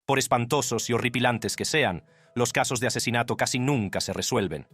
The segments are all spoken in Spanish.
Por espantosos y horripilantes que sean, los casos de asesinato casi nunca se resuelven.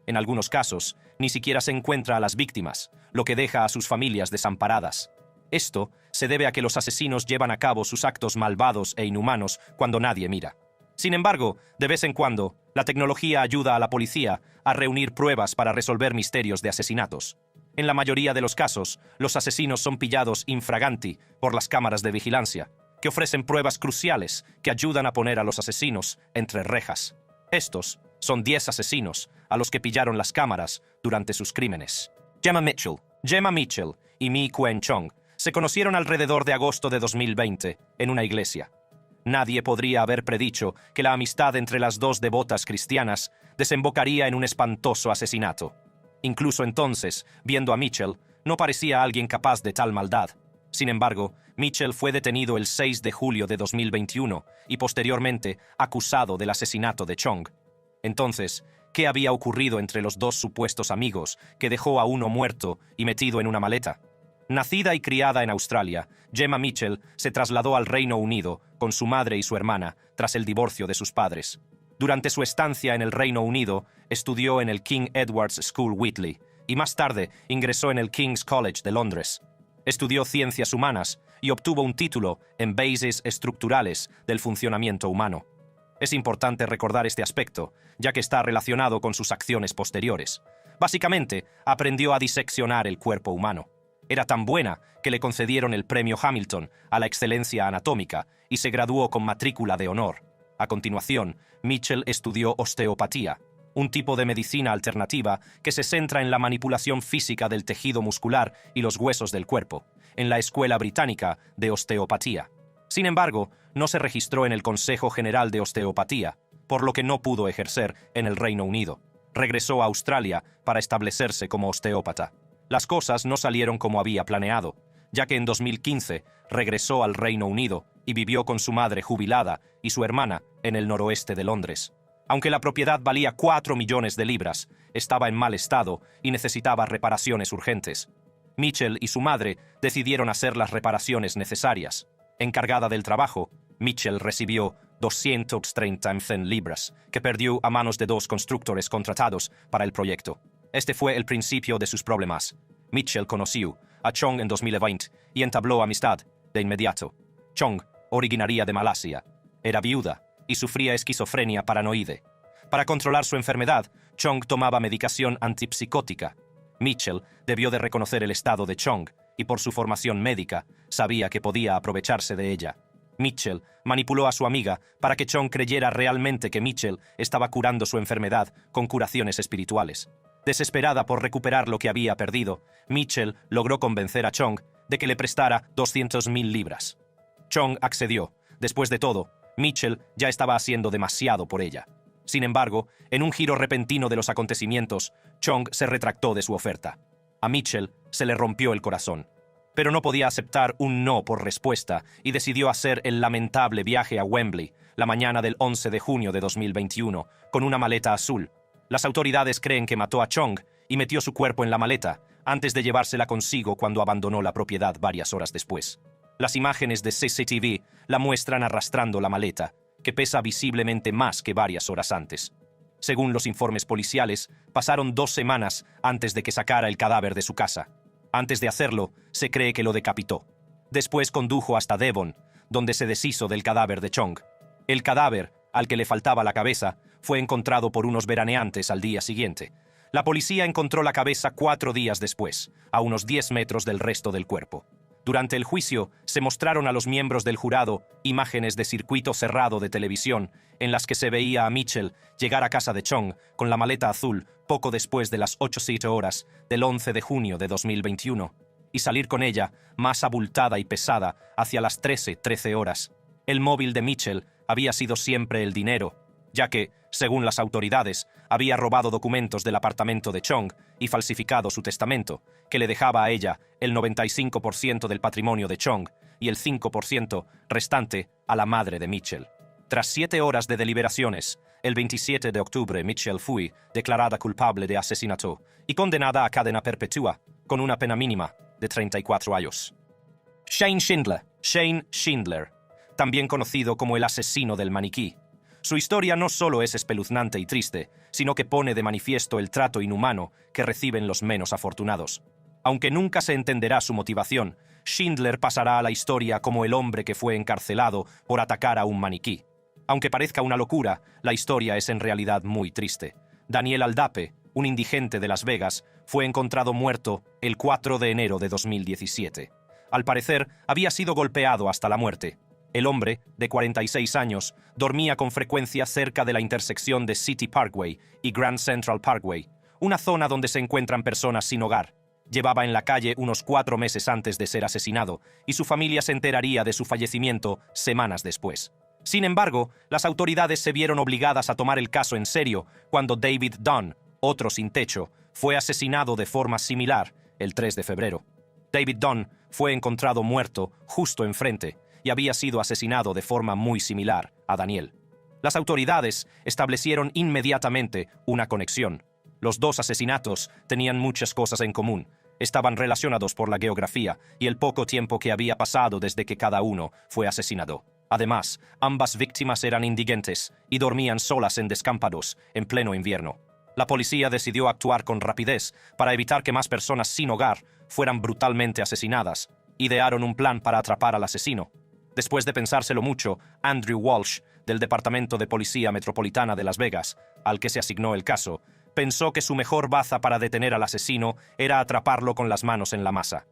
En algunos casos, ni siquiera se encuentra a las víctimas, lo que deja a sus familias desamparadas. Esto se debe a que los asesinos llevan a cabo sus actos malvados e inhumanos cuando nadie mira. Sin embargo, de vez en cuando, la tecnología ayuda a la policía a reunir pruebas para resolver misterios de asesinatos. En la mayoría de los casos, los asesinos son pillados infraganti por las cámaras de vigilancia, que ofrecen pruebas cruciales que ayudan a poner a los asesinos entre rejas. Estos son 10 asesinos a los que pillaron las cámaras durante sus crímenes. Gemma Mitchell y Mi Quen Chong se conocieron alrededor de agosto de 2020 en una iglesia. Nadie podría haber predicho que la amistad entre las dos devotas cristianas desembocaría en un espantoso asesinato. Incluso entonces, viendo a Mitchell, no parecía alguien capaz de tal maldad. Sin embargo, Mitchell fue detenido el 6 de julio de 2021 y posteriormente acusado del asesinato de Chong. Entonces, ¿qué había ocurrido entre los dos supuestos amigos que dejó a uno muerto y metido en una maleta? Nacida y criada en Australia, Gemma Mitchell se trasladó al Reino Unido con su madre y su hermana tras el divorcio de sus padres. Durante su estancia en el Reino Unido, estudió en el King Edward's School Whitley y más tarde ingresó en el King's College de Londres. Estudió ciencias humanas y obtuvo un título en Bases estructurales del funcionamiento humano. Es importante recordar este aspecto, ya que está relacionado con sus acciones posteriores. Básicamente, aprendió a diseccionar el cuerpo humano. Era tan buena que le concedieron el premio Hamilton a la excelencia anatómica y se graduó con matrícula de honor. A continuación, Mitchell estudió osteopatía, un tipo de medicina alternativa que se centra en la manipulación física del tejido muscular y los huesos del cuerpo, en la Escuela Británica de Osteopatía. Sin embargo, no se registró en el Consejo General de Osteopatía, por lo que no pudo ejercer en el Reino Unido. Regresó a Australia para establecerse como osteópata. Las cosas no salieron como había planeado, ya que en 2015 regresó al Reino Unido y vivió con su madre jubilada y su hermana en el noroeste de Londres. Aunque la propiedad valía 4 millones de libras, estaba en mal estado y necesitaba reparaciones urgentes. Mitchell y su madre decidieron hacer las reparaciones necesarias. Encargada del trabajo, Mitchell recibió 230,000 libras, que perdió a manos de 2 constructores contratados para el proyecto. Este fue el principio de sus problemas. Mitchell conoció a Chong en 2020 y entabló amistad de inmediato. Chong, originaria de Malasia, era viuda y sufría esquizofrenia paranoide. Para controlar su enfermedad, Chong tomaba medicación antipsicótica. Mitchell debió de reconocer el estado de Chong y por su formación médica sabía que podía aprovecharse de ella. Mitchell manipuló a su amiga para que Chong creyera realmente que Mitchell estaba curando su enfermedad con curaciones espirituales. Desesperada por recuperar lo que había perdido, Mitchell logró convencer a Chong de que le prestara 200,000 libras. Chong accedió. Después de todo, Mitchell ya estaba haciendo demasiado por ella. Sin embargo, en un giro repentino de los acontecimientos, Chong se retractó de su oferta. A Mitchell se le rompió el corazón, pero no podía aceptar un no por respuesta y decidió hacer el lamentable viaje a Wembley la mañana del 11 de junio de 2021 con una maleta azul. Las autoridades creen que mató a Chong y metió su cuerpo en la maleta antes de llevársela consigo cuando abandonó la propiedad varias horas después. Las imágenes de CCTV la muestran arrastrando la maleta, que pesa visiblemente más que varias horas antes. Según los informes policiales, pasaron 2 semanas antes de que sacara el cadáver de su casa. Antes de hacerlo, se cree que lo decapitó. Después condujo hasta Devon, donde se deshizo del cadáver de Chong. El cadáver, al que le faltaba la cabeza, fue encontrado por unos veraneantes al día siguiente. La policía encontró la cabeza 4 días después, a unos 10 metros del resto del cuerpo. Durante el juicio, se mostraron a los miembros del jurado imágenes de circuito cerrado de televisión en las que se veía a Mitchell llegar a casa de Chong con la maleta azul poco después de las 8:07 horas del 11 de junio de 2021 y salir con ella, más abultada y pesada, hacia las 13:13 horas. El móvil de Mitchell había sido siempre el dinero, ya que, según las autoridades, había robado documentos del apartamento de Chong y falsificado su testamento, que le dejaba a ella el 95% del patrimonio de Chong y el 5% restante a la madre de Mitchell. Tras 7 horas de deliberaciones, el 27 de octubre Mitchell fue declarada culpable de asesinato y condenada a cadena perpetua, con una pena mínima de 34 años. Shane Schindler, también conocido como el asesino del maniquí. Su historia no solo es espeluznante y triste, sino que pone de manifiesto el trato inhumano que reciben los menos afortunados. Aunque nunca se entenderá su motivación, Schindler pasará a la historia como el hombre que fue encarcelado por atacar a un maniquí. Aunque parezca una locura, la historia es en realidad muy triste. Daniel Aldape, un indigente de Las Vegas, fue encontrado muerto el 4 de enero de 2017. Al parecer, había sido golpeado hasta la muerte. El hombre, de 46 años, dormía con frecuencia cerca de la intersección de City Parkway y Grand Central Parkway, una zona donde se encuentran personas sin hogar. Llevaba en la calle unos 4 meses antes de ser asesinado, y su familia se enteraría de su fallecimiento semanas después. Sin embargo, las autoridades se vieron obligadas a tomar el caso en serio cuando David Dunn, otro sin techo, fue asesinado de forma similar el 3 de febrero. David Dunn fue encontrado muerto justo enfrente y había sido asesinado de forma muy similar a Daniel. Las autoridades establecieron inmediatamente una conexión. Los dos asesinatos tenían muchas cosas en común. Estaban relacionados por la geografía y el poco tiempo que había pasado desde que cada uno fue asesinado. Además, ambas víctimas eran indigentes y dormían solas en descampados en pleno invierno. La policía decidió actuar con rapidez para evitar que más personas sin hogar fueran brutalmente asesinadas. Idearon un plan para atrapar al asesino. Después de pensárselo mucho, Andrew Walsh, del Departamento de Policía Metropolitana de Las Vegas, al que se asignó el caso, pensó que su mejor baza para detener al asesino era atraparlo con las manos en la masa.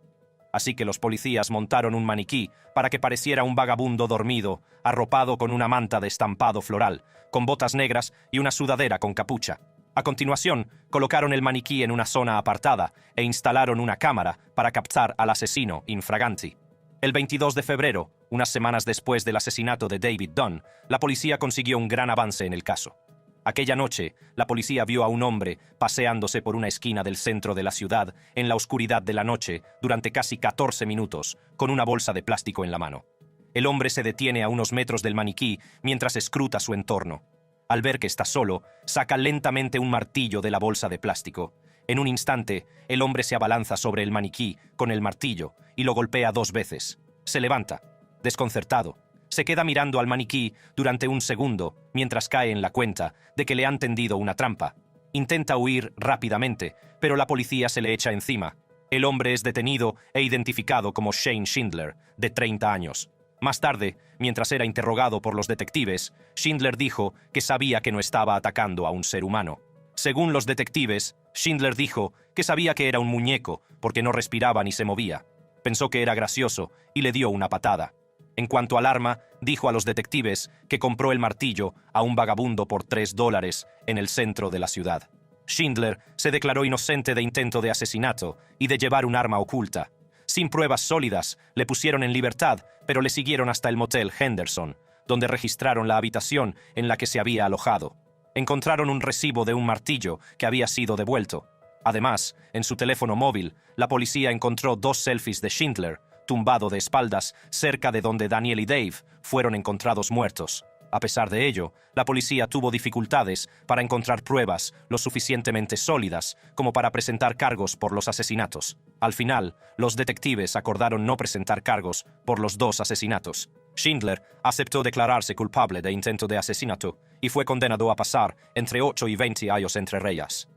Así que los policías montaron un maniquí para que pareciera un vagabundo dormido, arropado con una manta de estampado floral, con botas negras y una sudadera con capucha. A continuación, colocaron el maniquí en una zona apartada e instalaron una cámara para captar al asesino infraganti. El 22 de febrero, unas semanas después del asesinato de David Dunn, la policía consiguió un gran avance en el caso. Aquella noche, la policía vio a un hombre paseándose por una esquina del centro de la ciudad en la oscuridad de la noche durante casi 14 minutos, con una bolsa de plástico en la mano. El hombre se detiene a unos metros del maniquí mientras escruta su entorno. Al ver que está solo, saca lentamente un martillo de la bolsa de plástico. En un instante, el hombre se abalanza sobre el maniquí con el martillo y lo golpea 2 veces. Se levanta, desconcertado. Se queda mirando al maniquí durante un segundo mientras cae en la cuenta de que le han tendido una trampa. Intenta huir rápidamente, pero la policía se le echa encima. El hombre es detenido e identificado como Shane Schindler, de 30 años. Más tarde, mientras era interrogado por los detectives, Schindler dijo que sabía que no estaba atacando a un ser humano. Según los detectives, Schindler dijo que sabía que era un muñeco porque no respiraba ni se movía. Pensó que era gracioso y le dio una patada. En cuanto al arma, dijo a los detectives que compró el martillo a un vagabundo por $3 en el centro de la ciudad. Schindler se declaró inocente de intento de asesinato y de llevar un arma oculta. Sin pruebas sólidas, le pusieron en libertad, pero le siguieron hasta el motel Henderson, donde registraron la habitación en la que se había alojado. Encontraron un recibo de un martillo que había sido devuelto. Además, en su teléfono móvil, la policía encontró 2 selfies de Schindler, tumbado de espaldas cerca de donde Daniel y Dave fueron encontrados muertos. A pesar de ello, la policía tuvo dificultades para encontrar pruebas lo suficientemente sólidas como para presentar cargos por los asesinatos. Al final, los detectives acordaron no presentar cargos por los 2 asesinatos. Schindler aceptó declararse culpable de intento de asesinato y fue condenado a pasar entre 8 y 20 años entre rejas.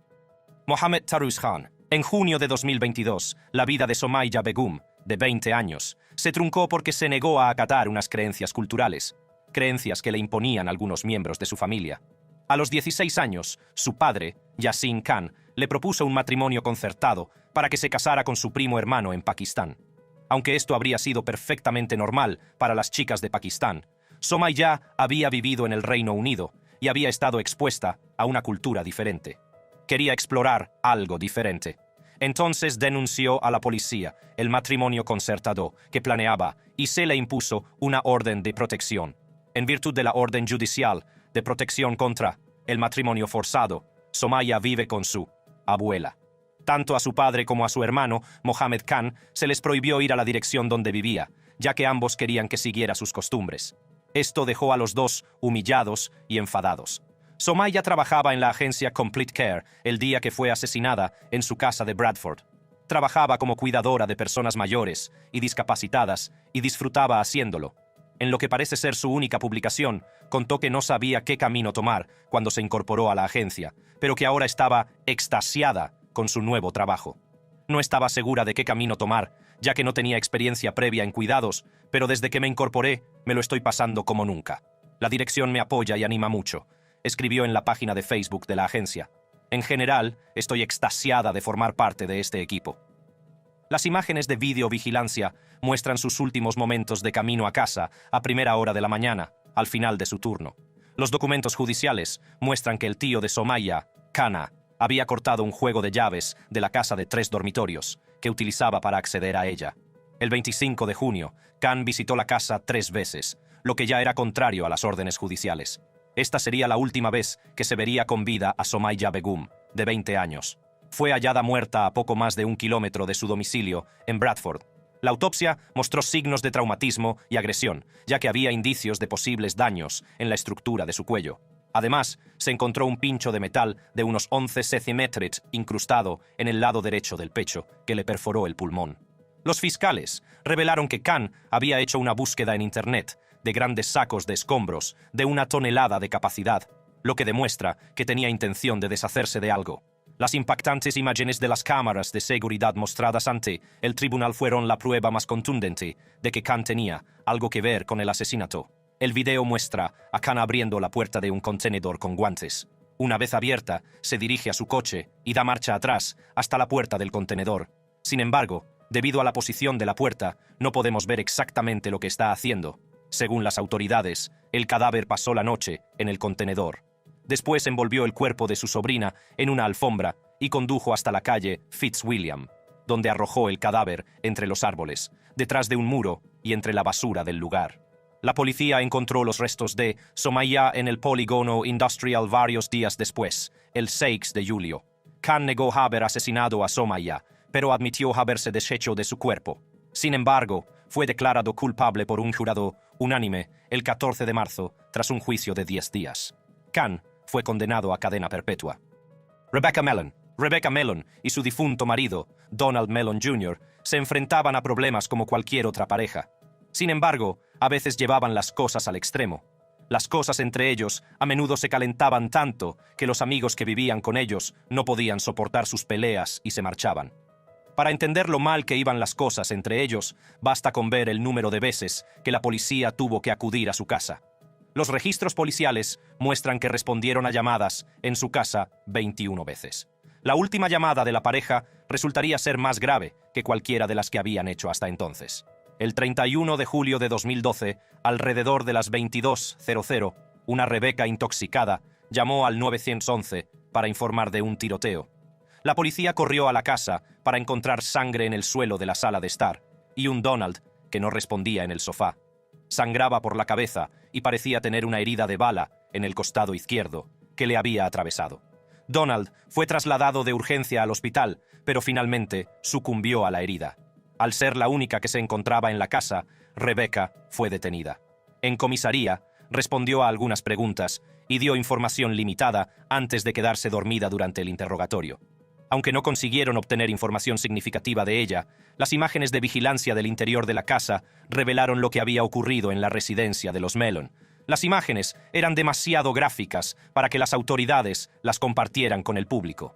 Mohammed Tarus Khan. En junio de 2022, la vida de Somaya Begum, de 20 años, se truncó porque se negó a acatar unas creencias culturales, creencias que le imponían algunos miembros de su familia. A los 16 años, su padre, Yasin Khan, le propuso un matrimonio concertado para que se casara con su primo hermano en Pakistán. Aunque esto habría sido perfectamente normal para las chicas de Pakistán, Somaya había vivido en el Reino Unido y había estado expuesta a una cultura diferente. Quería explorar algo diferente. Entonces denunció a la policía el matrimonio concertado que planeaba y se le impuso una orden de protección. En virtud de la orden judicial de protección contra el matrimonio forzado, Somaya vive con su abuela. Tanto a su padre como a su hermano, Mohammed Khan, se les prohibió ir a la dirección donde vivía, ya que ambos querían que siguiera sus costumbres. Esto dejó a los dos humillados y enfadados. Somaya trabajaba en la agencia Complete Care el día que fue asesinada en su casa de Bradford. Trabajaba como cuidadora de personas mayores y discapacitadas y disfrutaba haciéndolo. En lo que parece ser su única publicación, contó que no sabía qué camino tomar cuando se incorporó a la agencia, pero que ahora estaba extasiada con su nuevo trabajo. No estaba segura de qué camino tomar, ya que no tenía experiencia previa en cuidados, pero desde que me incorporé, me lo estoy pasando como nunca. La dirección me apoya y anima mucho, escribió en la página de Facebook de la agencia. En general, estoy extasiada de formar parte de este equipo. Las imágenes de videovigilancia muestran sus últimos momentos de camino a casa a primera hora de la mañana, al final de su turno. Los documentos judiciales muestran que el tío de Somaya, Kana, había cortado un juego de llaves de la casa de 3 dormitorios que utilizaba para acceder a ella. El 25 de junio, Khan visitó la casa 3 veces, lo que ya era contrario a las órdenes judiciales. Esta sería la última vez que se vería con vida a Somaya Begum, de 20 años. Fue hallada muerta a poco más de 1 kilómetro de su domicilio, en Bradford. La autopsia mostró signos de traumatismo y agresión, ya que había indicios de posibles daños en la estructura de su cuello. Además, se encontró un pincho de metal de unos 11 centímetros incrustado en el lado derecho del pecho, que le perforó el pulmón. Los fiscales revelaron que Khan había hecho una búsqueda en Internet de grandes sacos de escombros de 1 tonelada de capacidad, lo que demuestra que tenía intención de deshacerse de algo. Las impactantes imágenes de las cámaras de seguridad mostradas ante el tribunal fueron la prueba más contundente de que Khan tenía algo que ver con el asesinato. El video muestra a Khan abriendo la puerta de un contenedor con guantes. Una vez abierta, se dirige a su coche y da marcha atrás hasta la puerta del contenedor. Sin embargo, debido a la posición de la puerta, no podemos ver exactamente lo que está haciendo. Según las autoridades, el cadáver pasó la noche en el contenedor. Después envolvió el cuerpo de su sobrina en una alfombra y condujo hasta la calle Fitzwilliam, donde arrojó el cadáver entre los árboles, detrás de un muro y entre la basura del lugar. La policía encontró los restos de Somaya en el polígono industrial varios días después, el 6 de julio. Khan negó haber asesinado a Somaya, pero admitió haberse deshecho de su cuerpo. Sin embargo, fue declarado culpable por un jurado unánime el 14 de marzo, tras un juicio de 10 días. Khan fue condenado a cadena perpetua. Rebecca Mellon y su difunto marido, Donald Mellon Jr., se enfrentaban a problemas como cualquier otra pareja. Sin embargo, a veces llevaban las cosas al extremo. Las cosas entre ellos a menudo se calentaban tanto que los amigos que vivían con ellos no podían soportar sus peleas y se marchaban. Para entender lo mal que iban las cosas entre ellos, basta con ver el número de veces que la policía tuvo que acudir a su casa. Los registros policiales muestran que respondieron a llamadas en su casa 21 veces. La última llamada de la pareja resultaría ser más grave que cualquiera de las que habían hecho hasta entonces. El 31 de julio de 2012, alrededor de las 22:00, una Rebecca intoxicada llamó al 911 para informar de un tiroteo. La policía corrió a la casa para encontrar sangre en el suelo de la sala de estar y un Donald que no respondía en el sofá. Sangraba por la cabeza y parecía tener una herida de bala en el costado izquierdo que le había atravesado. Donald fue trasladado de urgencia al hospital, pero finalmente sucumbió a la herida. Al ser la única que se encontraba en la casa, Rebecca fue detenida. En comisaría, respondió a algunas preguntas y dio información limitada antes de quedarse dormida durante el interrogatorio. Aunque no consiguieron obtener información significativa de ella, las imágenes de vigilancia del interior de la casa revelaron lo que había ocurrido en la residencia de los Mellon. Las imágenes eran demasiado gráficas para que las autoridades las compartieran con el público.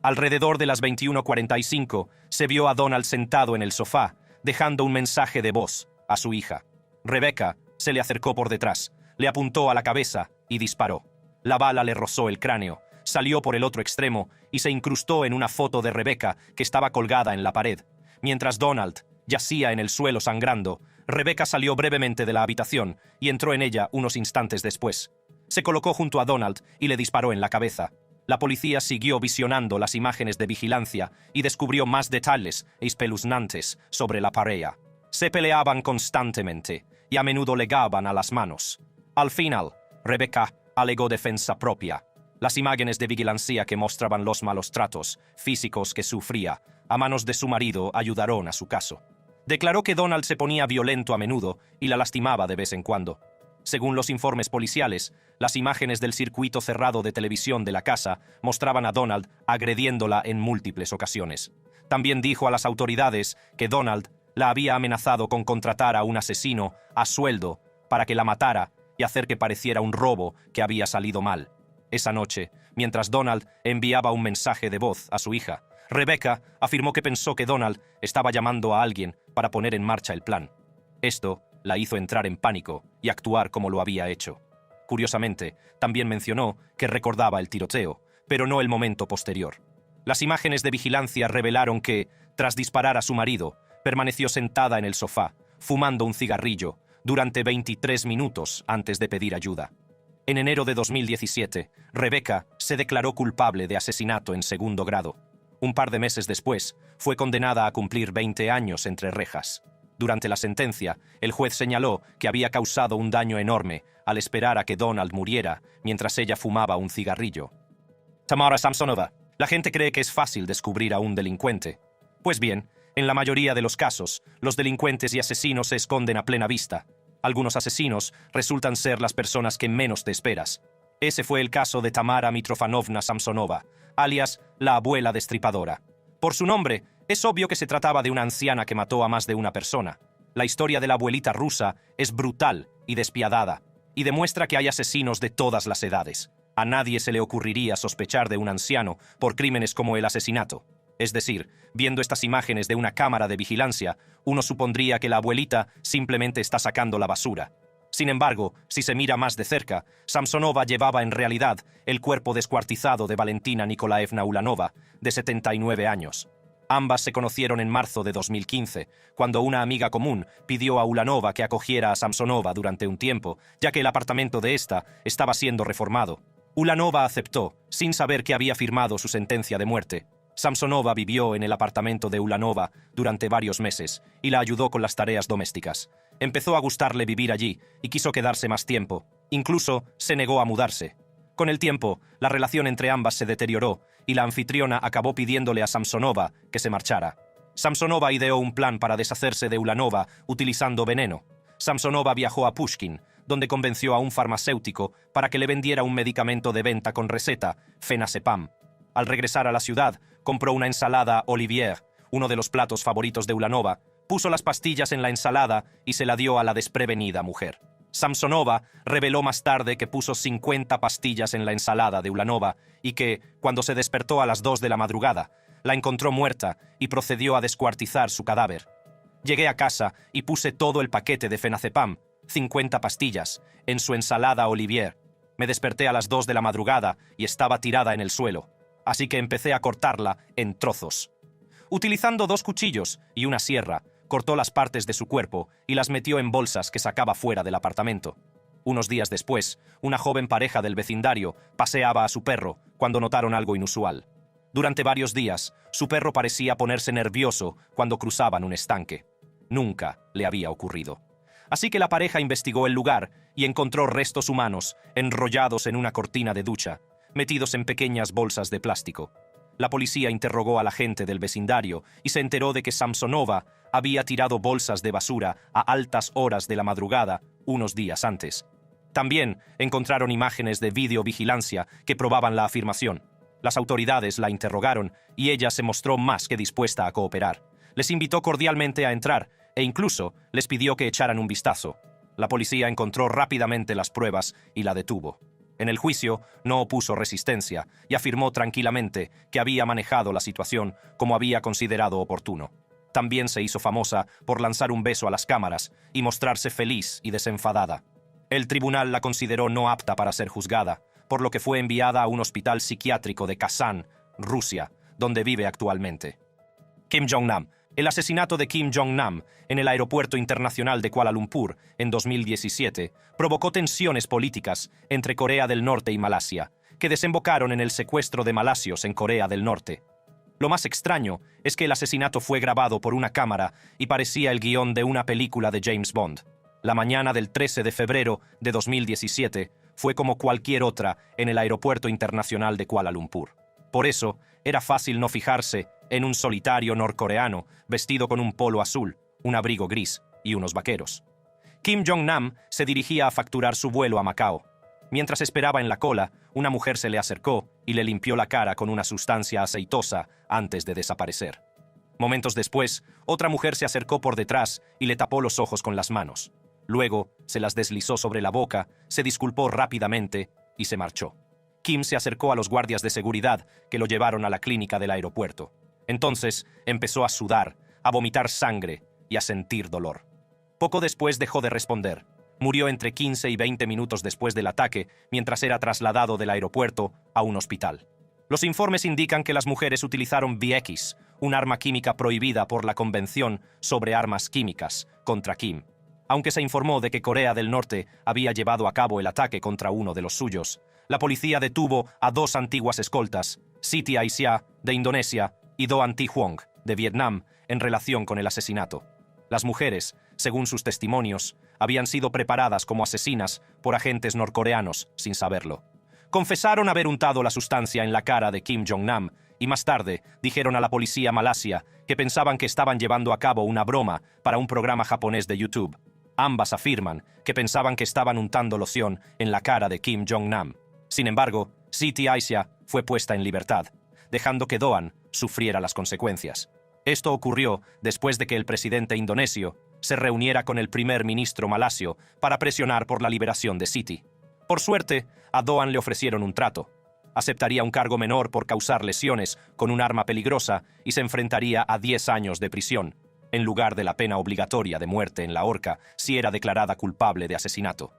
Alrededor de las 21:45 se vio a Donald sentado en el sofá, dejando un mensaje de voz a su hija. Rebecca se le acercó por detrás, le apuntó a la cabeza y disparó. La bala le rozó el cráneo, salió por el otro extremo y se incrustó en una foto de Rebecca que estaba colgada en la pared. Mientras Donald yacía en el suelo sangrando, Rebecca salió brevemente de la habitación y entró en ella unos instantes después. Se colocó junto a Donald y le disparó en la cabeza. La policía siguió visionando las imágenes de vigilancia y descubrió más detalles espeluznantes sobre la pareja. Se peleaban constantemente y a menudo legaban a las manos. Al final, Rebecca alegó defensa propia. Las imágenes de vigilancia que mostraban los malos tratos físicos que sufría a manos de su marido ayudaron a su caso. Declaró que Donald se ponía violento a menudo y la lastimaba de vez en cuando. Según los informes policiales, las imágenes del circuito cerrado de televisión de la casa mostraban a Donald agrediéndola en múltiples ocasiones. También dijo a las autoridades que Donald la había amenazado con contratar a un asesino a sueldo para que la matara y hacer que pareciera un robo que había salido mal. Esa noche, mientras Donald enviaba un mensaje de voz a su hija, Rebecca afirmó que pensó que Donald estaba llamando a alguien para poner en marcha el plan. Esto la hizo entrar en pánico y actuar como lo había hecho. Curiosamente, también mencionó que recordaba el tiroteo, pero no el momento posterior. Las imágenes de vigilancia revelaron que, tras disparar a su marido, permaneció sentada en el sofá, fumando un cigarrillo, durante 23 minutos antes de pedir ayuda. En enero de 2017, Rebecca se declaró culpable de asesinato en segundo grado. Un par de meses después, fue condenada a cumplir 20 años entre rejas. Durante la sentencia, el juez señaló que había causado un daño enorme al esperar a que Donald muriera mientras ella fumaba un cigarrillo. Tamara Samsonova. La gente cree que es fácil descubrir a un delincuente. Pues bien, en la mayoría de los casos, los delincuentes y asesinos se esconden a plena vista. Algunos asesinos resultan ser las personas que menos te esperas. Ese fue el caso de Tamara Mitrofanovna Samsonova, alias la abuela destripadora. Por su nombre, es obvio que se trataba de una anciana que mató a más de una persona. La historia de la abuelita rusa es brutal y despiadada, y demuestra que hay asesinos de todas las edades. A nadie se le ocurriría sospechar de un anciano por crímenes como el asesinato. Es decir, viendo estas imágenes de una cámara de vigilancia, uno supondría que la abuelita simplemente está sacando la basura. Sin embargo, si se mira más de cerca, Samsonova llevaba en realidad el cuerpo descuartizado de Valentina Nikolaevna Ulanova, de 79 años. Ambas se conocieron en marzo de 2015, cuando una amiga común pidió a Ulanova que acogiera a Samsonova durante un tiempo, ya que el apartamento de esta estaba siendo reformado. Ulanova aceptó, sin saber que había firmado su sentencia de muerte. Samsonova vivió en el apartamento de Ulanova durante varios meses y la ayudó con las tareas domésticas. Empezó a gustarle vivir allí y quiso quedarse más tiempo. Incluso se negó a mudarse. Con el tiempo, la relación entre ambas se deterioró y la anfitriona acabó pidiéndole a Samsonova que se marchara. Samsonova ideó un plan para deshacerse de Ulanova utilizando veneno. Samsonova viajó a Pushkin, donde convenció a un farmacéutico para que le vendiera un medicamento de venta con receta, Fenazepam. Al regresar a la ciudad, compró una ensalada Olivier, uno de los platos favoritos de Ulanova, puso las pastillas en la ensalada y se la dio a la desprevenida mujer. Samsonova reveló más tarde que puso 50 pastillas en la ensalada de Ulanova y que, cuando se despertó a las 2 de la madrugada, la encontró muerta y procedió a descuartizar su cadáver. Llegué a casa y puse todo el paquete de Fenazepam, 50 pastillas, en su ensalada Olivier. Me desperté a las 2 de la madrugada y estaba tirada en el suelo, así que empecé a cortarla en trozos. Utilizando 2 cuchillos y una sierra, cortó las partes de su cuerpo y las metió en bolsas que sacaba fuera del apartamento. Unos días después, una joven pareja del vecindario paseaba a su perro cuando notaron algo inusual. Durante varios días, su perro parecía ponerse nervioso cuando cruzaban un estanque. Nunca le había ocurrido. Así que la pareja investigó el lugar y encontró restos humanos enrollados en una cortina de ducha, metidos en pequeñas bolsas de plástico. La policía interrogó a la gente del vecindario y se enteró de que Samsonova había tirado bolsas de basura a altas horas de la madrugada unos días antes. También encontraron imágenes de videovigilancia que probaban la afirmación. Las autoridades la interrogaron y ella se mostró más que dispuesta a cooperar. Les invitó cordialmente a entrar e incluso les pidió que echaran un vistazo. La policía encontró rápidamente las pruebas y la detuvo. En el juicio no opuso resistencia y afirmó tranquilamente que había manejado la situación como había considerado oportuno. También se hizo famosa por lanzar un beso a las cámaras y mostrarse feliz y desenfadada. El tribunal la consideró no apta para ser juzgada, por lo que fue enviada a un hospital psiquiátrico de Kazán, Rusia, donde vive actualmente. Kim Jong-nam. El asesinato de Kim Jong-nam en el aeropuerto internacional de Kuala Lumpur en 2017 provocó tensiones políticas entre Corea del Norte y Malasia, que desembocaron en el secuestro de malasios en Corea del Norte. Lo más extraño es que el asesinato fue grabado por una cámara y parecía el guión de una película de James Bond. La mañana del 13 de febrero de 2017 fue como cualquier otra en el aeropuerto internacional de Kuala Lumpur. Por eso, era fácil no fijarse en un solitario norcoreano vestido con un polo azul, un abrigo gris y unos vaqueros. Kim Jong-nam se dirigía a facturar su vuelo a Macao. Mientras esperaba en la cola, una mujer se le acercó y le limpió la cara con una sustancia aceitosa antes de desaparecer. Momentos después, otra mujer se acercó por detrás y le tapó los ojos con las manos. Luego, se las deslizó sobre la boca, se disculpó rápidamente y se marchó. Kim se acercó a los guardias de seguridad que lo llevaron a la clínica del aeropuerto. Entonces, empezó a sudar, a vomitar sangre y a sentir dolor. Poco después dejó de responder. Murió entre 15 y 20 minutos después del ataque, mientras era trasladado del aeropuerto a un hospital. Los informes indican que las mujeres utilizaron VX, un arma química prohibida por la Convención sobre Armas Químicas, contra Kim. Aunque se informó de que Corea del Norte había llevado a cabo el ataque contra uno de los suyos, la policía detuvo a 2 antiguas escoltas, Siti Aisyah, de Indonesia, y Do Thi Huong, de Vietnam, en relación con el asesinato. Las mujeres, según sus testimonios, habían sido preparadas como asesinas por agentes norcoreanos sin saberlo. Confesaron haber untado la sustancia en la cara de Kim Jong-nam y más tarde dijeron a la policía malasia que pensaban que estaban llevando a cabo una broma para un programa japonés de YouTube. Ambas afirman que pensaban que estaban untando loción en la cara de Kim Jong-nam. Sin embargo, Siti Aisyah fue puesta en libertad, dejando que Doan sufriera las consecuencias. Esto ocurrió después de que el presidente indonesio se reuniera con el primer ministro malasio para presionar por la liberación de Siti. Por suerte, a Doan le ofrecieron un trato. Aceptaría un cargo menor por causar lesiones con un arma peligrosa y se enfrentaría a 10 años de prisión, en lugar de la pena obligatoria de muerte en la horca si era declarada culpable de asesinato.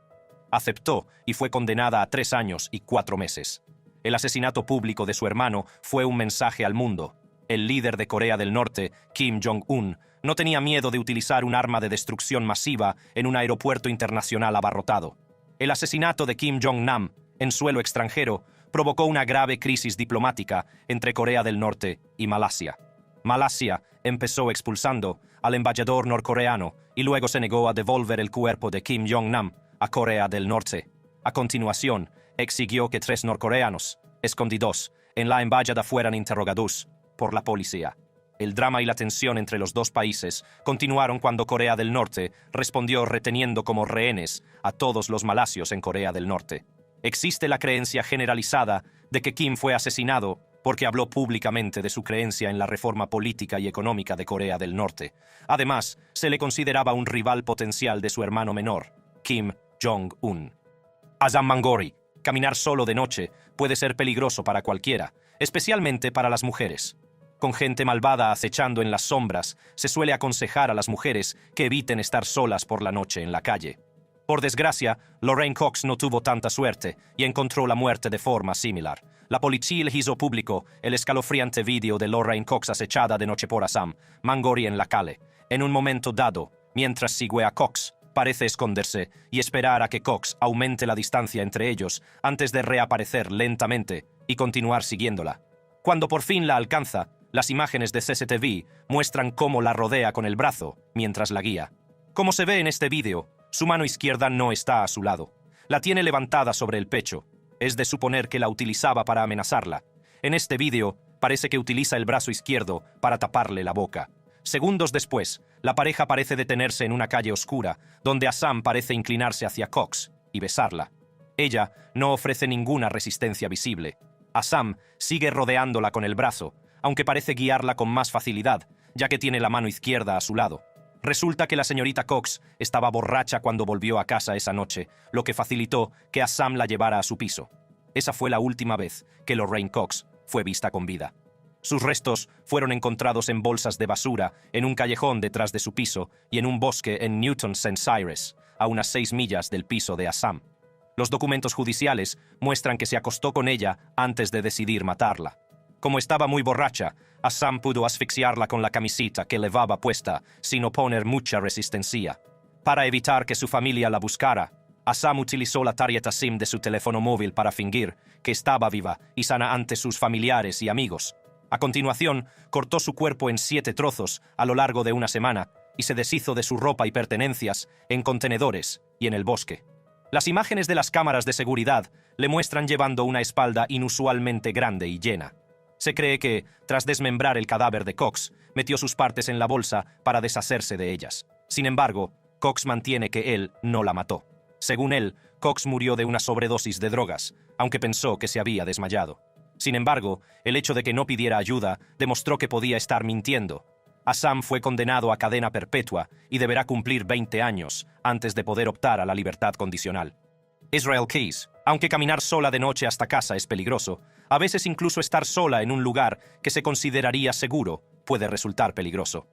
Aceptó y fue condenada a 3 años y 4 meses. El asesinato público de su hermano fue un mensaje al mundo. El líder de Corea del Norte, Kim Jong-un, no tenía miedo de utilizar un arma de destrucción masiva en un aeropuerto internacional abarrotado. El asesinato de Kim Jong-nam, en suelo extranjero, provocó una grave crisis diplomática entre Corea del Norte y Malasia. Malasia empezó expulsando al embajador norcoreano y luego se negó a devolver el cuerpo de Kim Jong-nam a Corea del Norte. A continuación, exigió que 3 norcoreanos, escondidos en la embajada, fueran interrogados por la policía. El drama y la tensión entre los 2 países continuaron cuando Corea del Norte respondió reteniendo como rehenes a todos los malasios en Corea del Norte. Existe la creencia generalizada de que Kim fue asesinado porque habló públicamente de su creencia en la reforma política y económica de Corea del Norte. Además, se le consideraba un rival potencial de su hermano menor, Kim Jong-un. Azam Mangori, caminar solo de noche puede ser peligroso para cualquiera, especialmente para las mujeres. Con gente malvada acechando en las sombras, se suele aconsejar a las mujeres que eviten estar solas por la noche en la calle. Por desgracia, Lorraine Cox no tuvo tanta suerte y encontró la muerte de forma similar. La policía hizo público el escalofriante vídeo de Lorraine Cox acechada de noche por Azam Mangori en la calle. En un momento dado, mientras sigue a Cox, parece esconderse y esperar a que Cox aumente la distancia entre ellos antes de reaparecer lentamente y continuar siguiéndola. Cuando por fin la alcanza, las imágenes de CCTV muestran cómo la rodea con el brazo mientras la guía. Como se ve en este vídeo, su mano izquierda no está a su lado. La tiene levantada sobre el pecho. Es de suponer que la utilizaba para amenazarla. En este vídeo, parece que utiliza el brazo izquierdo para taparle la boca. Segundos después, la pareja parece detenerse en una calle oscura, donde Azam parece inclinarse hacia Cox y besarla. Ella no ofrece ninguna resistencia visible. Azam sigue rodeándola con el brazo, aunque parece guiarla con más facilidad, ya que tiene la mano izquierda a su lado. Resulta que la señorita Cox estaba borracha cuando volvió a casa esa noche, lo que facilitó que Azam la llevara a su piso. Esa fue la última vez que Lorraine Cox fue vista con vida. Sus restos fueron encontrados en bolsas de basura, en un callejón detrás de su piso y en un bosque en Newton St. Cyrus, a unas 6 millas del piso de Azam. Los documentos judiciales muestran que se acostó con ella antes de decidir matarla. Como estaba muy borracha, Azam pudo asfixiarla con la camiseta que llevaba puesta sin oponer mucha resistencia. Para evitar que su familia la buscara, Azam utilizó la tarjeta SIM de su teléfono móvil para fingir que estaba viva y sana ante sus familiares y amigos. A continuación, cortó su cuerpo en 7 trozos a lo largo de una semana y se deshizo de su ropa y pertenencias en contenedores y en el bosque. Las imágenes de las cámaras de seguridad le muestran llevando una espalda inusualmente grande y llena. Se cree que, tras desmembrar el cadáver de Cox, metió sus partes en la bolsa para deshacerse de ellas. Sin embargo, Cox mantiene que él no la mató. Según él, Cox murió de una sobredosis de drogas, aunque pensó que se había desmayado. Sin embargo, el hecho de que no pidiera ayuda demostró que podía estar mintiendo. Assam fue condenado a cadena perpetua y deberá cumplir 20 años antes de poder optar a la libertad condicional. Israel Keyes, aunque caminar sola de noche hasta casa es peligroso, a veces incluso estar sola en un lugar que se consideraría seguro puede resultar peligroso.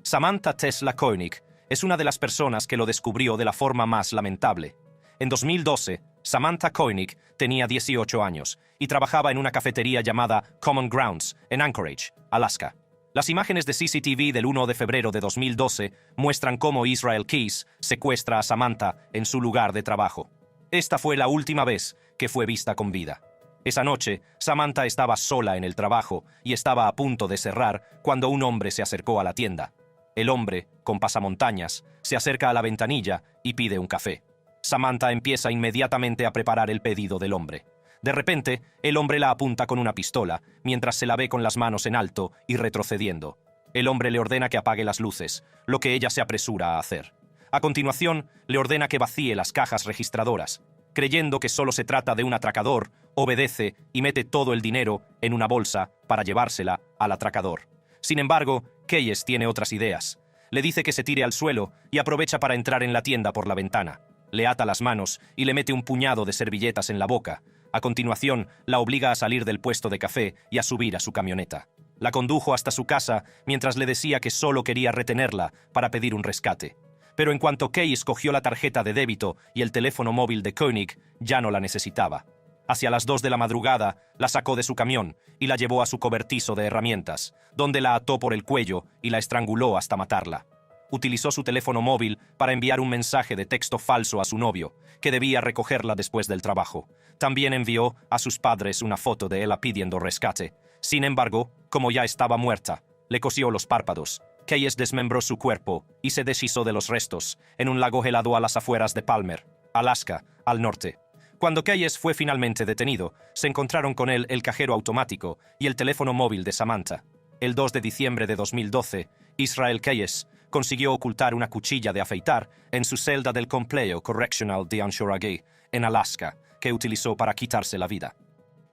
Samantha Tesla Koenig es una de las personas que lo descubrió de la forma más lamentable. En 2012, Samantha Koenig tenía 18 años y trabajaba en una cafetería llamada Common Grounds en Anchorage, Alaska. Las imágenes de CCTV del 1 de febrero de 2012 muestran cómo Israel Keyes secuestra a Samantha en su lugar de trabajo. Esta fue la última vez que fue vista con vida. Esa noche, Samantha estaba sola en el trabajo y estaba a punto de cerrar cuando un hombre se acercó a la tienda. El hombre, con pasamontañas, se acerca a la ventanilla y pide un café. Samantha empieza inmediatamente a preparar el pedido del hombre. De repente, el hombre la apunta con una pistola, mientras se la ve con las manos en alto y retrocediendo. El hombre le ordena que apague las luces, lo que ella se apresura a hacer. A continuación, le ordena que vacíe las cajas registradoras. Creyendo que solo se trata de un atracador, obedece y mete todo el dinero en una bolsa para llevársela al atracador. Sin embargo, Keyes tiene otras ideas. Le dice que se tire al suelo y aprovecha para entrar en la tienda por la ventana. Le ata las manos y le mete un puñado de servilletas en la boca. A continuación, la obliga a salir del puesto de café y a subir a su camioneta. La condujo hasta su casa mientras le decía que solo quería retenerla para pedir un rescate. Pero en cuanto Keyes cogió la tarjeta de débito y el teléfono móvil de Koenig, ya no la necesitaba. Hacia las 2 de la madrugada, la sacó de su camión y la llevó a su cobertizo de herramientas, donde la ató por el cuello y la estranguló hasta matarla. Utilizó su teléfono móvil para enviar un mensaje de texto falso a su novio, que debía recogerla después del trabajo. También envió a sus padres una foto de ella pidiendo rescate. Sin embargo, como ya estaba muerta, le cosió los párpados. Keyes desmembró su cuerpo y se deshizo de los restos en un lago helado a las afueras de Palmer, Alaska, al norte. Cuando Keyes fue finalmente detenido, se encontraron con él el cajero automático y el teléfono móvil de Samantha. El 2 de diciembre de 2012, Israel Keyes consiguió ocultar una cuchilla de afeitar en su celda del Complejo Correctional de Anchorage, en Alaska, que utilizó para quitarse la vida.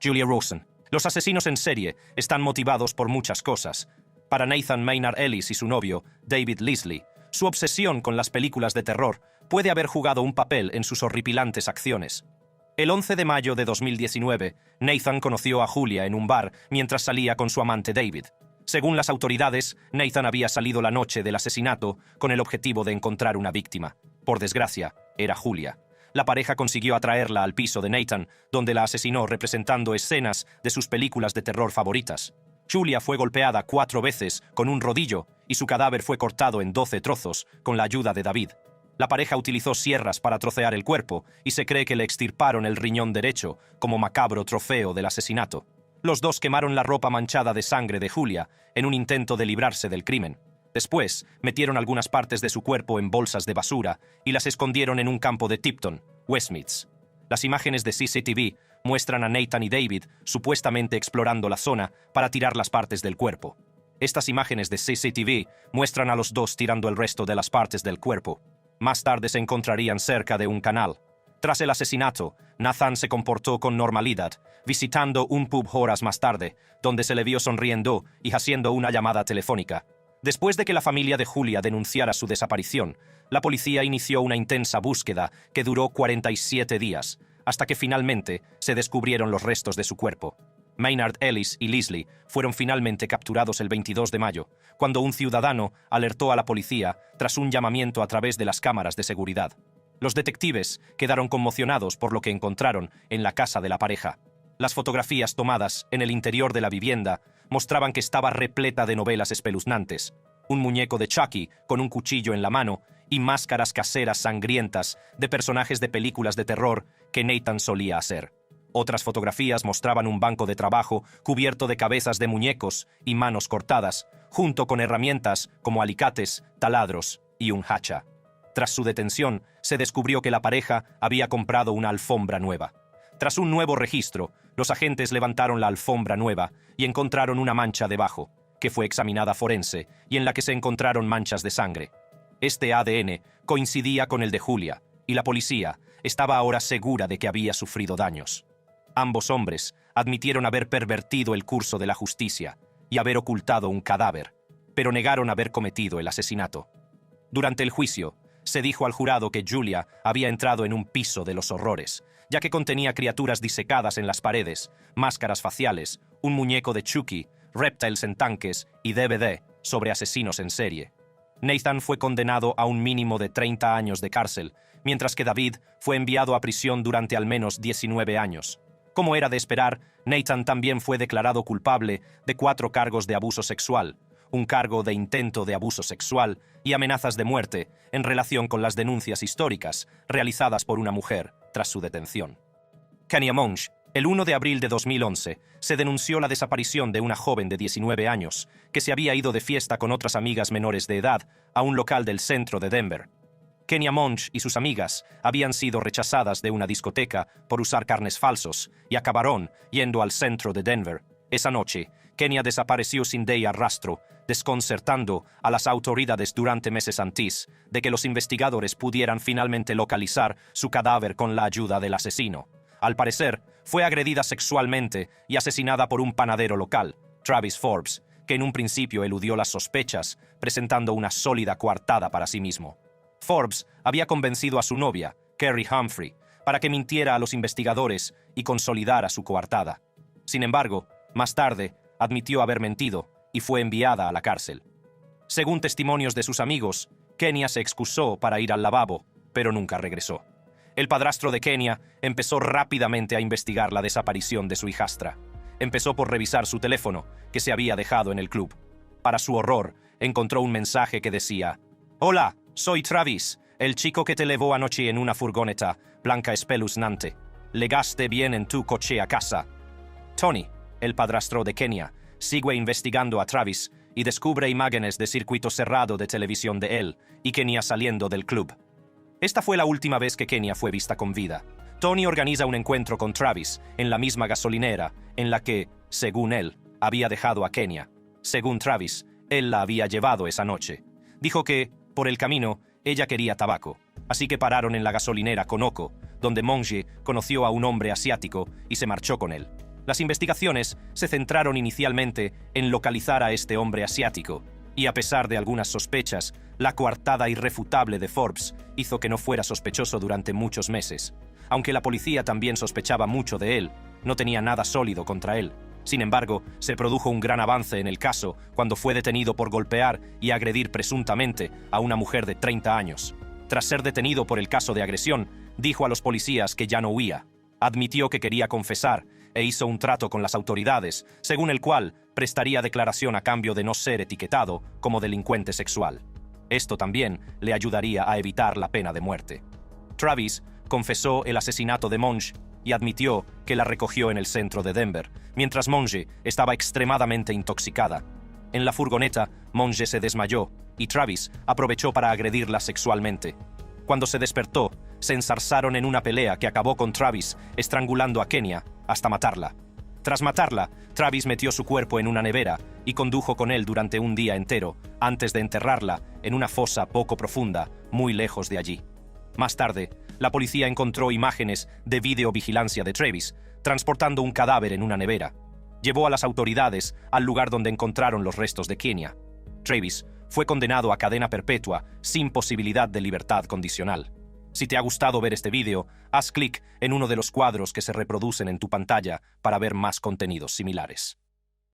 Julia Rosen. Los asesinos en serie están motivados por muchas cosas. Para Nathan Maynard Ellis y su novio, David Leslie, su obsesión con las películas de terror puede haber jugado un papel en sus horripilantes acciones. El 11 de mayo de 2019, Nathan conoció a Julia en un bar mientras salía con su amante David. Según las autoridades, Nathan había salido la noche del asesinato con el objetivo de encontrar una víctima. Por desgracia, era Julia. La pareja consiguió atraerla al piso de Nathan, donde la asesinó representando escenas de sus películas de terror favoritas. Julia fue golpeada 4 veces con un rodillo y su cadáver fue cortado en 12 trozos con la ayuda de David. La pareja utilizó sierras para trocear el cuerpo y se cree que le extirparon el riñón derecho como macabro trofeo del asesinato. Los dos quemaron la ropa manchada de sangre de Julia en un intento de librarse del crimen. Después, metieron algunas partes de su cuerpo en bolsas de basura y las escondieron en un campo de Tipton, Westmeads. Las imágenes de CCTV muestran a Nathan y David supuestamente explorando la zona para tirar las partes del cuerpo. Estas imágenes de CCTV muestran a los dos tirando el resto de las partes del cuerpo. Más tarde se encontrarían cerca de un canal. Tras el asesinato, Nathan se comportó con normalidad, visitando un pub horas más tarde, donde se le vio sonriendo y haciendo una llamada telefónica. Después de que la familia de Julia denunciara su desaparición, la policía inició una intensa búsqueda que duró 47 días, hasta que finalmente se descubrieron los restos de su cuerpo. Maynard Ellis y Leslie fueron finalmente capturados el 22 de mayo, cuando un ciudadano alertó a la policía tras un llamamiento a través de las cámaras de seguridad. Los detectives quedaron conmocionados por lo que encontraron en la casa de la pareja. Las fotografías tomadas en el interior de la vivienda mostraban que estaba repleta de novelas espeluznantes, un muñeco de Chucky con un cuchillo en la mano y máscaras caseras sangrientas de personajes de películas de terror que Nathan solía hacer. Otras fotografías mostraban un banco de trabajo cubierto de cabezas de muñecos y manos cortadas, junto con herramientas como alicates, taladros y un hacha. Tras su detención, se descubrió que la pareja había comprado una alfombra nueva. Tras un nuevo registro, los agentes levantaron la alfombra nueva y encontraron una mancha debajo, que fue examinada forense y en la que se encontraron manchas de sangre. Este ADN coincidía con el de Julia, y la policía estaba ahora segura de que había sufrido daños. Ambos hombres admitieron haber pervertido el curso de la justicia y haber ocultado un cadáver, pero negaron haber cometido el asesinato. Durante el juicio, se dijo al jurado que Julia había entrado en un piso de los horrores, ya que contenía criaturas disecadas en las paredes, máscaras faciales, un muñeco de Chucky, reptiles en tanques y DVD sobre asesinos en serie. Nathan fue condenado a un mínimo de 30 años de cárcel, mientras que David fue enviado a prisión durante al menos 19 años. Como era de esperar, Nathan también fue declarado culpable de 4 cargos de abuso sexual, un cargo de intento de abuso sexual y amenazas de muerte en relación con las denuncias históricas realizadas por una mujer tras su detención. Kenya Monge, el 1 de abril de 2011, se denunció la desaparición de una joven de 19 años que se había ido de fiesta con otras amigas menores de edad a un local del centro de Denver. Kenya Monge y sus amigas habían sido rechazadas de una discoteca por usar carnes falsos y acabaron yendo al centro de Denver. Esa noche, Kenya desapareció sin dar rastro, desconcertando a las autoridades durante meses antes de que los investigadores pudieran finalmente localizar su cadáver con la ayuda del asesino. Al parecer, fue agredida sexualmente y asesinada por un panadero local, Travis Forbes, que en un principio eludió las sospechas, presentando una sólida coartada para sí mismo. Forbes había convencido a su novia, Kerry Humphrey, para que mintiera a los investigadores y consolidara su coartada. Sin embargo, más tarde, admitió haber mentido y fue enviada a la cárcel. Según testimonios de sus amigos, Kenya se excusó para ir al lavabo, pero nunca regresó. El padrastro de Kenya empezó rápidamente a investigar la desaparición de su hijastra. Empezó por revisar su teléfono, que se había dejado en el club. Para su horror, encontró un mensaje que decía: «Hola, soy Travis, el chico que te llevó anoche en una furgoneta blanca espeluznante. Llegaste bien en tu coche a casa». Tony, el padrastro de Kenya, sigue investigando a Travis y descubre imágenes de circuito cerrado de televisión de él y Kenya saliendo del club. Esta fue la última vez que Kenya fue vista con vida. Tony organiza un encuentro con Travis en la misma gasolinera en la que, según él, había dejado a Kenya. Según Travis, él la había llevado esa noche. Dijo que, por el camino, ella quería tabaco, así que pararon en la gasolinera Konoko, donde Monge conoció a un hombre asiático y se marchó con él. Las investigaciones se centraron inicialmente en localizar a este hombre asiático, y a pesar de algunas sospechas, la coartada irrefutable de Forbes hizo que no fuera sospechoso durante muchos meses. Aunque la policía también sospechaba mucho de él, no tenía nada sólido contra él. Sin embargo, se produjo un gran avance en el caso cuando fue detenido por golpear y agredir presuntamente a una mujer de 30 años. Tras ser detenido por el caso de agresión, dijo a los policías que ya no huía. Admitió que quería confesar e hizo un trato con las autoridades, según el cual prestaría declaración a cambio de no ser etiquetado como delincuente sexual. Esto también le ayudaría a evitar la pena de muerte. Travis confesó el asesinato de Monge y admitió que la recogió en el centro de Denver, mientras Monge estaba extremadamente intoxicada. En la furgoneta, Monge se desmayó y Travis aprovechó para agredirla sexualmente. Cuando se despertó, se enzarzaron en una pelea que acabó con Travis estrangulando a Kenya hasta matarla. Tras matarla, Travis metió su cuerpo en una nevera y condujo con él durante un día entero, antes de enterrarla en una fosa poco profunda, muy lejos de allí. Más tarde, la policía encontró imágenes de videovigilancia de Travis, transportando un cadáver en una nevera. Llevó a las autoridades al lugar donde encontraron los restos de Kenya. Travis fue condenado a cadena perpetua sin posibilidad de libertad condicional. Si te ha gustado ver este vídeo, haz clic en uno de los cuadros que se reproducen en tu pantalla para ver más contenidos similares.